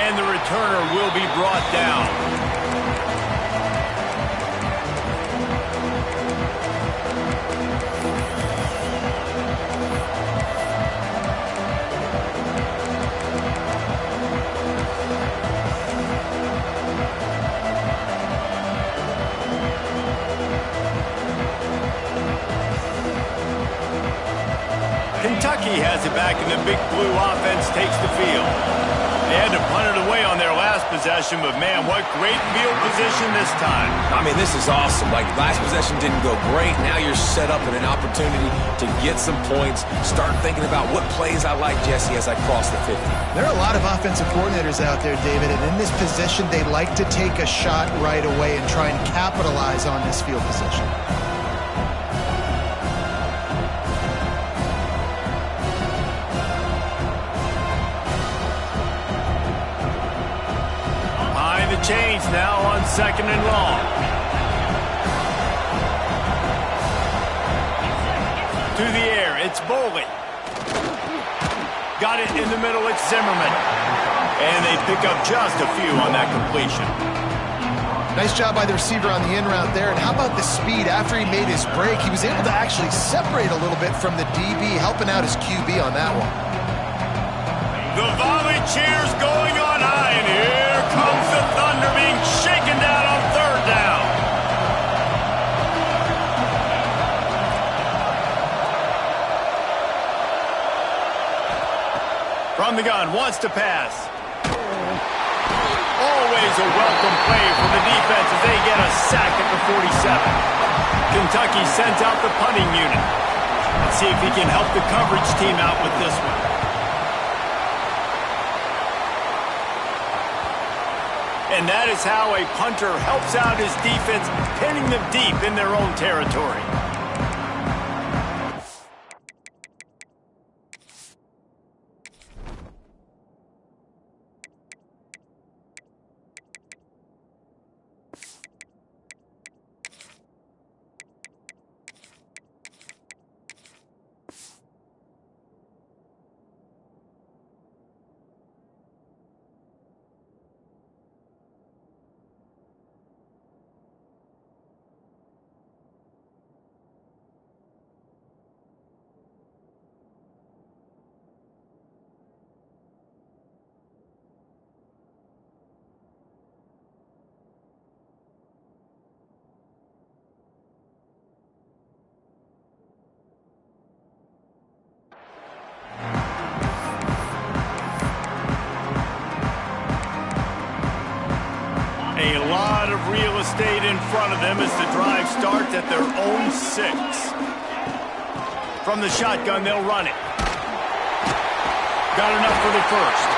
And the returner will be brought down. Kentucky has it back, and the Big Blue offense takes the field. They had to punt it away on their last possession, but, man, what great field position this time. I mean, this is awesome. Like, last possession didn't go great. Now you're set up in an opportunity to get some points. Start thinking about what plays I like, Jesse, as I cross the 50. There are a lot of offensive coordinators out there, David, and in this position, they like to take a shot right away and try and capitalize on this field position. Change now on 2nd and long. To the air, it's Boley. Got it in the middle, it's Zimmerman. And they pick up just a few on that completion. Nice job by the receiver on the in route there. And how about the speed after he made his break? He was able to actually separate a little bit from the DB, helping out his QB on that one. The volley cheers going on high, and here comes the Thunder being shaken down on 3rd down. From the gun, wants to pass. Always a welcome play for the defense as they get a sack at the 47. Kentucky sends out the punting unit. Let's see if he can help the coverage team out with this one. And that is how a punter helps out his defense, pinning them deep in their own territory. A lot of real estate in front of them as the drive starts at their own 6. From the shotgun, they'll run it. Got enough for the first.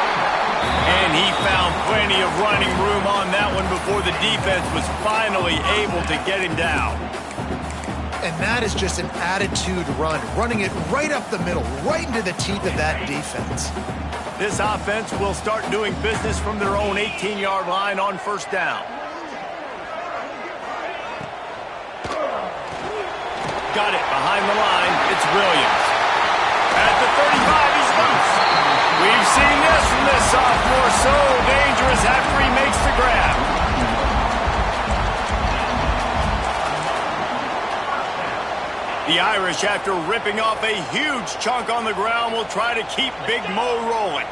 And he found plenty of running room on that one before the defense was finally able to get him down. And that is just an attitude run, running it right up the middle, right into the teeth of that defense. This offense will start doing business from their own 18-yard line on 1st down. Got it behind the line. It's Williams. At the 35, he's loose. We've seen this from this sophomore. So dangerous after he makes the grab. The Irish, after ripping off a huge chunk on the ground, will try to keep Big Mo rolling.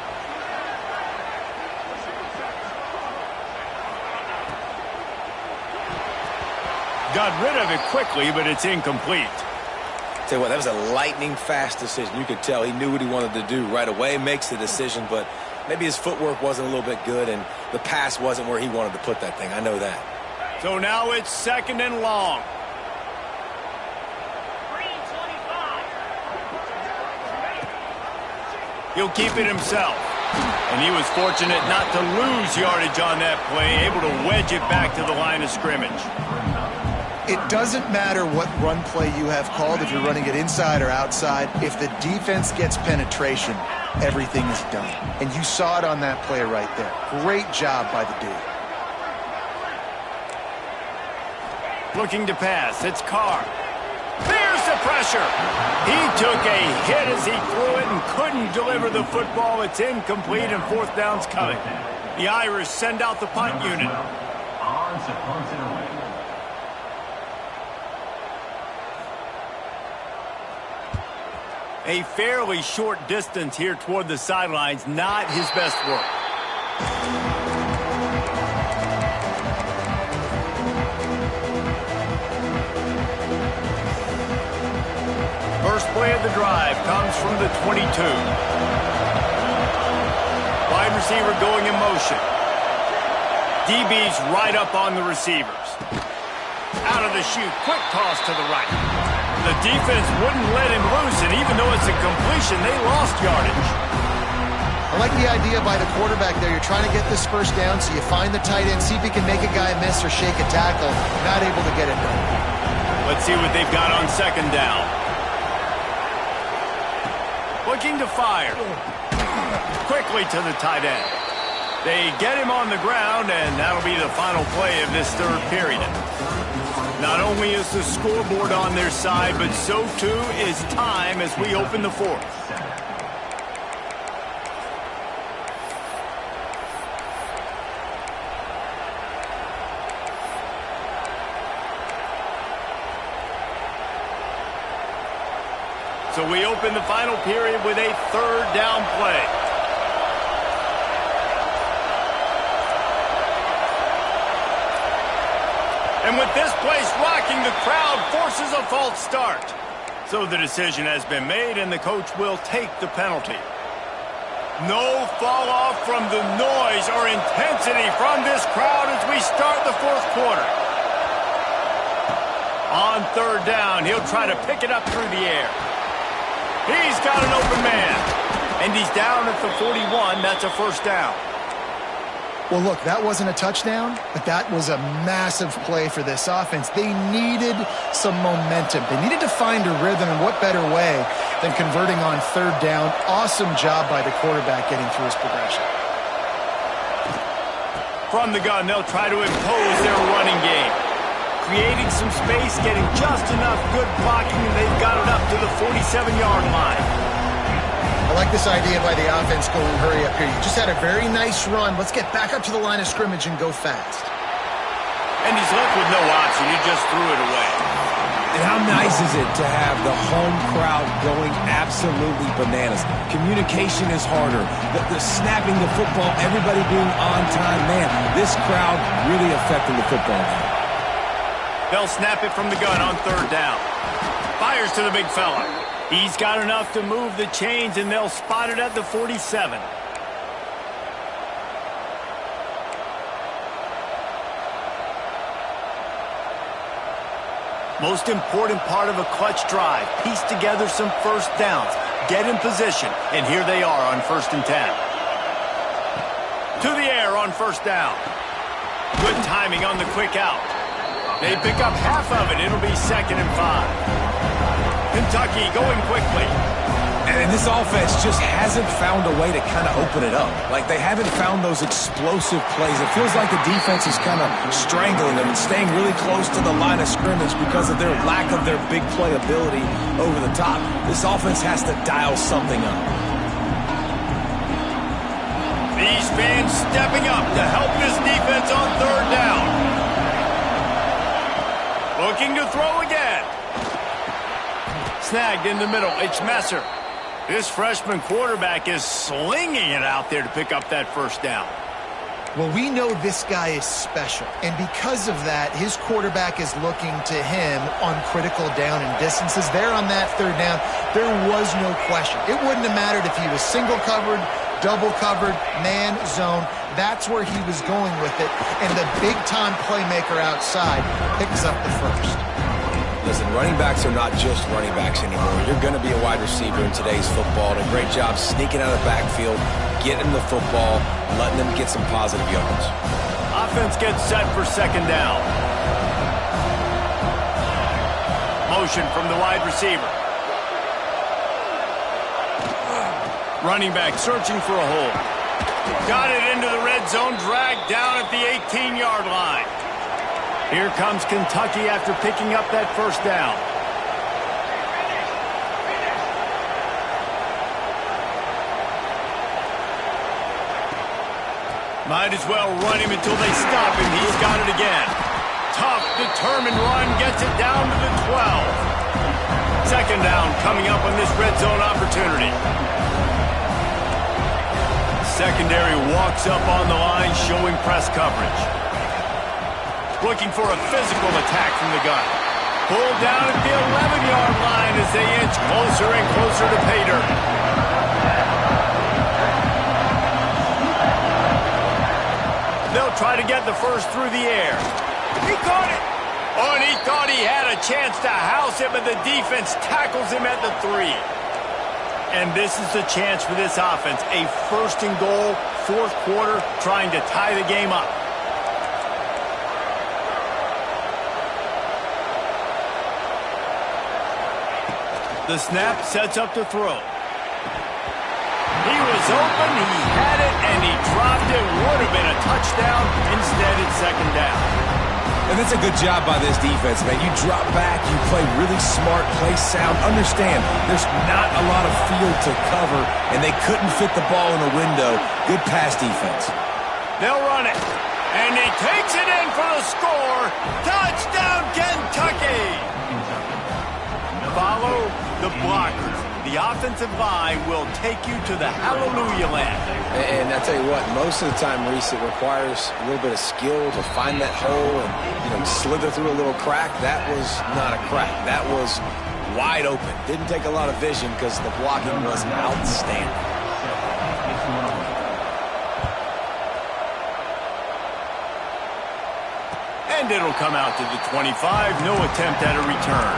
Got rid of it quickly, but it's incomplete. Tell you what, that was a lightning-fast decision. You could tell he knew what he wanted to do right away, makes the decision, but maybe his footwork wasn't a little bit good, and the pass wasn't where he wanted to put that thing. I know that. So now it's 2nd and long. He'll keep it himself. And he was fortunate not to lose yardage on that play, able to wedge it back to the line of scrimmage. It doesn't matter what run play you have called, if you're running it inside or outside. If the defense gets penetration, everything is done. And you saw it on that play right there. Great job by the dude. Looking to pass. It's Carr. There's the pressure. He took a hit as he threw it and couldn't deliver the football. It's incomplete and 4th down's coming. The Irish send out the punt unit. A fairly short distance here toward the sidelines, not his best work. First play of the drive comes from the 22. Wide receiver going in motion. DB's right up on the receivers. Out of the chute, quick toss to the right. The defense wouldn't let him loose, and even though it's a completion, they lost yardage. I like the idea by the quarterback there. You're trying to get this first down, so you find the tight end, see if he can make a guy miss or shake a tackle. Not able to get it done. Let's see what they've got on second down. Looking to fire. Quickly to the tight end. They get him on the ground, and that'll be the final play of this third period. Not only is the scoreboard on their side, but so too is time as we open the fourth. So we open the final period with a third down play. And with this place rocking, the crowd forces a false start. So the decision has been made, and the coach will take the penalty. No fall off from the noise or intensity from this crowd as we start the fourth quarter. On third down, he'll try to pick it up through the air. He's got an open man. And he's down at the 41. That's a first down. Well, look, that wasn't a touchdown, but that was a massive play for this offense. They needed some momentum. They needed to find a rhythm, and what better way than converting on third down. Awesome job by the quarterback getting through his progression. From the gun, they'll try to impose their running game. Creating some space, getting just enough good blocking, and they've got it up to the 47-yard line. I like this idea by the offense going hurry up here. You just had a very nice run. Let's get back up to the line of scrimmage and go fast. And he's left with no option. He just threw it away. And how nice is it to have the home crowd going absolutely bananas? Communication is harder. The snapping the football, everybody being on time. Man, this crowd really affecting the football game. They'll snap it from the gun on third down. Fires to the big fella. He's got enough to move the chains, and they'll spot it at the 47. Most important part of a clutch drive. Piece together some first downs. Get in position, and here they are on 1st and 10. To the air on first down. Good timing on the quick out. They pick up half of it. It'll be 2nd and 5. Kentucky going quickly. And this offense just hasn't found a way to kind of open it up. Like, they haven't found those explosive plays. It feels like the defense is kind of strangling them and staying really close to the line of scrimmage because of their lack of their big play ability over the top. This offense has to dial something up. These fans stepping up to help this defense on third down. Looking to throw again. Snagged in the middle. It's Messer. This freshman quarterback is slinging it out there to pick up that first down. Well, we know this guy is special, and because of that, his quarterback is looking to him on critical down and distances. There on that third down, there was no question. It wouldn't have mattered if he was single covered, double covered, man, zone. That's where he was going with it, and the big-time playmaker outside picks up the first. Listen, running backs are not just running backs anymore. You're going to be a wide receiver in today's football. And a great job sneaking out of the backfield, getting the football, letting them get some positive yards. Offense gets set for 2nd down. Motion from the wide receiver. Running back searching for a hole. Got it into the red zone, dragged down at the 18-yard line. Here comes Kentucky after picking up that first down. Might as well run him until they stop him. He's got it again. Tough, determined run gets it down to the 12. Second down coming up on this red zone opportunity. Secondary walks up on the line, showing press coverage. Looking for a physical attack from the gun. Pulled down at the 11-yard line as they inch closer and closer to pay dirt. They'll try to get the first through the air. He caught it. Oh, and he thought he had a chance to house him, and the defense tackles him at the 3. And this is the chance for this offense. A first and goal, fourth quarter, trying to tie the game up. The snap sets up to throw. He was open, he had it, and he dropped it. Would have been a touchdown. Instead, it's second down. And that's a good job by this defense, man. You drop back, you play really smart, play sound. Understand, there's not a lot of field to cover, and they couldn't fit the ball in a window. Good pass defense. They'll run it. And he takes it in for the score. Touchdown, Kentucky! Follow the blockers. The offensive line will take you to the hallelujah land. And I tell you what, most of the time, Reese, it requires a little bit of skill to find that hole and, slither through a little crack. That was not a crack. That was wide open. Didn't take a lot of vision because the blocking was outstanding. And it'll come out to the 25. No attempt at a return.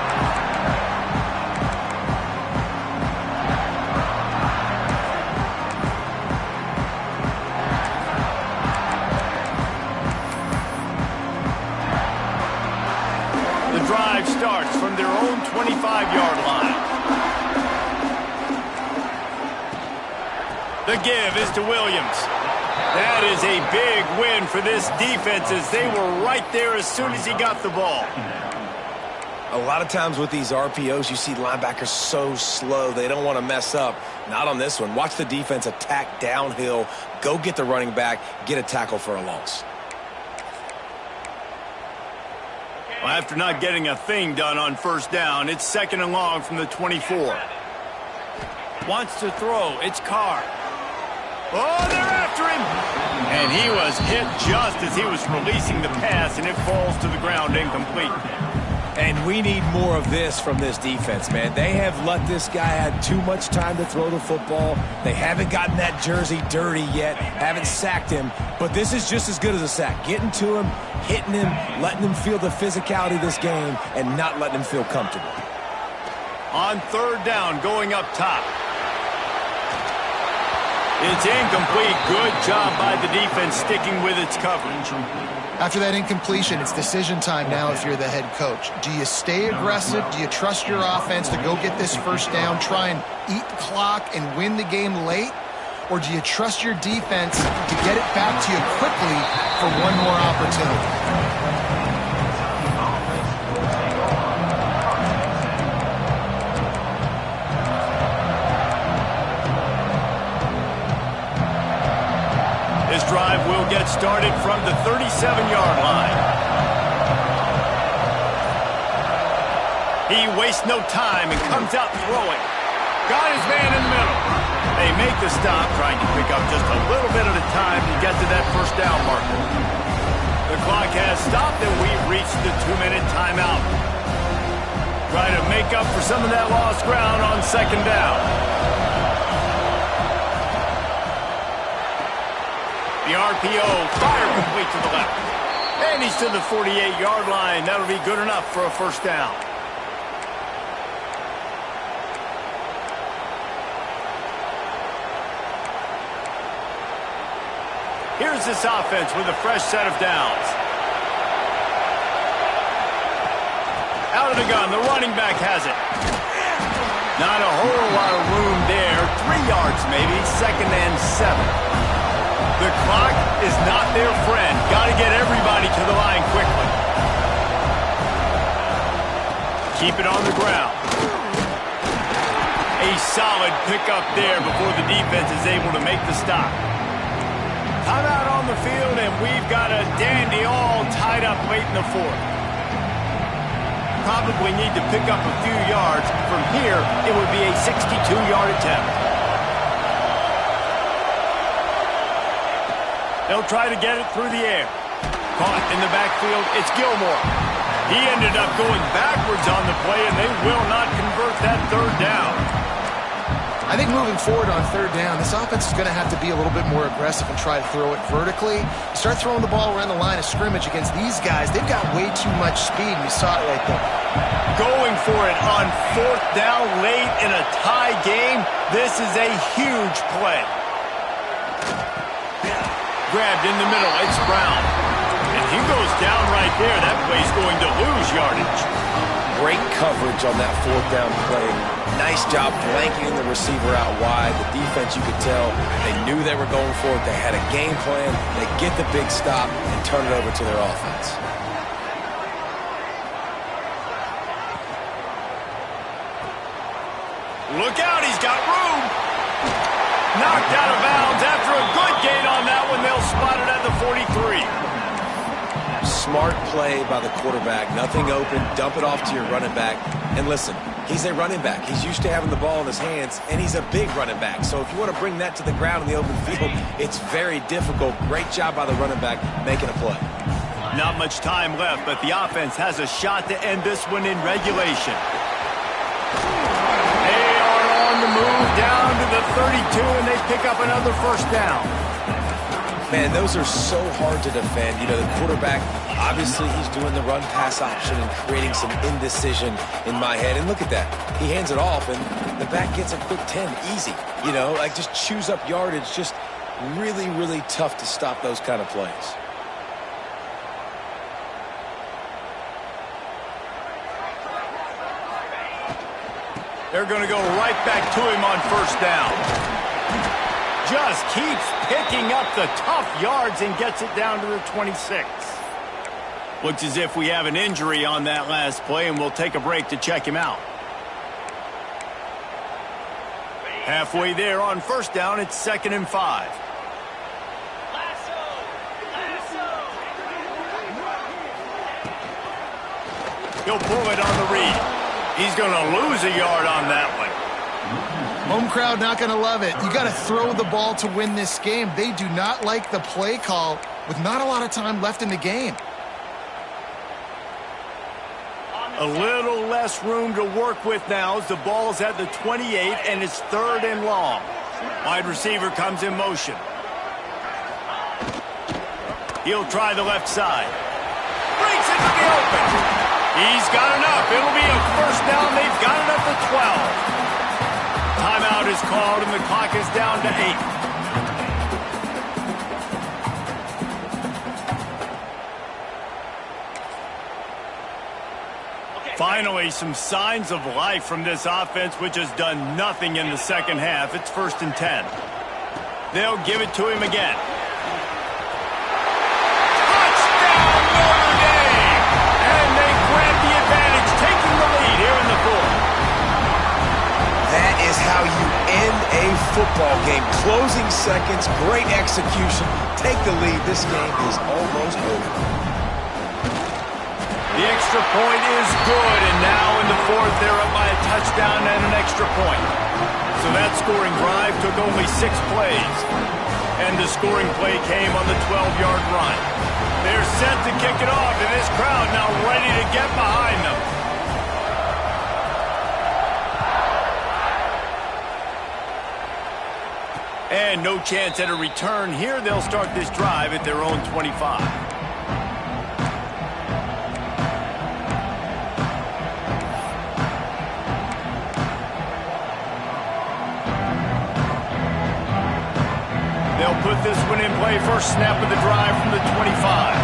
Starts from their own 25-yard line. The give is to Williams. That is a big win for this defense as they were right there as soon as he got the ball. A lot of times with these RPOs, you see linebackers so slow, they don't want to mess up. Not on this one. Watch the defense attack downhill, go get the running back, get a tackle for a loss. Well, after not getting a thing done on first down, it's second and long from the 24. Wants to throw. It's Carr. Oh, they're after him. And he was hit just as he was releasing the pass, and it falls to the ground incomplete. And we need more of this from this defense, man. They have let this guy have too much time to throw the football. They haven't gotten that jersey dirty yet, haven't sacked him. But this is just as good as a sack. Getting to him, hitting him, letting him feel the physicality of this game, and not letting him feel comfortable. On third down, going up top. It's incomplete. Good job by the defense sticking with its coverage. After that incompletion, it's decision time now if you're the head coach. Do you stay aggressive? Do you trust your offense to go get this first down, try and eat the clock and win the game late? Or do you trust your defense to get it back to you quickly for one more opportunity? This drive will get started from the 37-yard line. He wastes no time and comes out throwing. Got his man in the middle. They make the stop, trying to pick up just a little bit at a time to get to that first down marker. The clock has stopped and we've reached the 2-minute timeout. Try to make up for some of that lost ground on second down. The RPO, fire complete to the left. And he's to the 48-yard line. That'll be good enough for a first down. Here's this offense with a fresh set of downs. Out of the gun, the running back has it. Not a whole lot of room there. 3 yards maybe, second and 7. The clock is not their friend. Got to get everybody to the line quickly. Keep it on the ground. A solid pickup there before the defense is able to make the stop. Timeout on the field, and we've got a dandy all tied up late in the fourth. Probably need to pick up a few yards. From here, it would be a 62-yard attempt. They'll try to get it through the air. Caught in the backfield, it's Gilmore. He ended up going backwards on the play, and they will not convert that third down. I think moving forward on third down, this offense is going to have to be a little bit more aggressive and try to throw it vertically. Start throwing the ball around the line of scrimmage against these guys. They've got way too much speed. You saw it right there. Going for it on fourth down late in a tie game. This is a huge play. Grabbed in the middle. It's Brown. And he goes down right there. That play's going to lose yardage. Great coverage on that fourth down play. Nice job blanketing the receiver out wide. The defense, you could tell, they knew they were going for it. They had a game plan. They get the big stop and turn it over to their offense. Look out, he's got room. Knocked out of bounds after a good gain on that one. They'll spot it at the 43. Smart play by the quarterback. Nothing open. Dump it off to your running back. And listen, he's a running back. He's used to having the ball in his hands, and he's a big running back. So if you want to bring that to the ground in the open field, it's very difficult. Great job by the running back making a play. Not much time left, but the offense has a shot to end this one in regulation. They are on the move down to the 32, and they pick up another first down. Man, those are so hard to defend. You know, the quarterback, obviously he's doing the run-pass option and creating some indecision in my head. And look at that. He hands it off, and the back gets a quick 10. Easy. You know, like just chews up yardage. Just really, really tough to stop those kind of plays. They're going to go right back to him on first down. Just keeps picking up the tough yards and gets it down to the 26. Looks as if we have an injury on that last play, and we'll take a break to check him out. Halfway there on first down, it's 2nd and 5. He'll pull it on the read. He's going to lose a yard on that one. Home crowd not going to love it. You got to throw the ball to win this game. They do not like the play call with not a lot of time left in the game. A little less room to work with now as the ball's at the 28 and it's 3rd and long. Wide receiver comes in motion. He'll try the left side. Breaks it to the open. He's got enough. It'll be a first down. They've got it at the 12. Timeout is called, and the clock is down to 8. Finally, some signs of life from this offense, which has done nothing in the second half. It's 1st and 10. They'll give it to him again. Touchdown, Notre Dame! And they grab the advantage, taking the lead here in the fourth. That is how you end a football game. Closing seconds, great execution. Take the lead. This game is almost over. The extra point is good, and now in the fourth, they're up by a touchdown and an extra point. So that scoring drive took only 6 plays, and the scoring play came on the 12-yard run. They're set to kick it off, and this crowd now ready to get behind them. And no chance at a return here. They'll start this drive at their own 25. They'll put this one in play. First snap of the drive from the 25.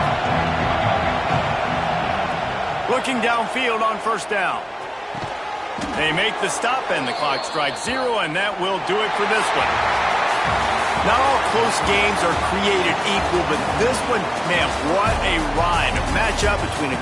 Looking downfield on first down. They make the stop, and the clock strikes 0, and that will do it for this one. Not all close games are created equal, but this one, man, what a ride. A matchup between a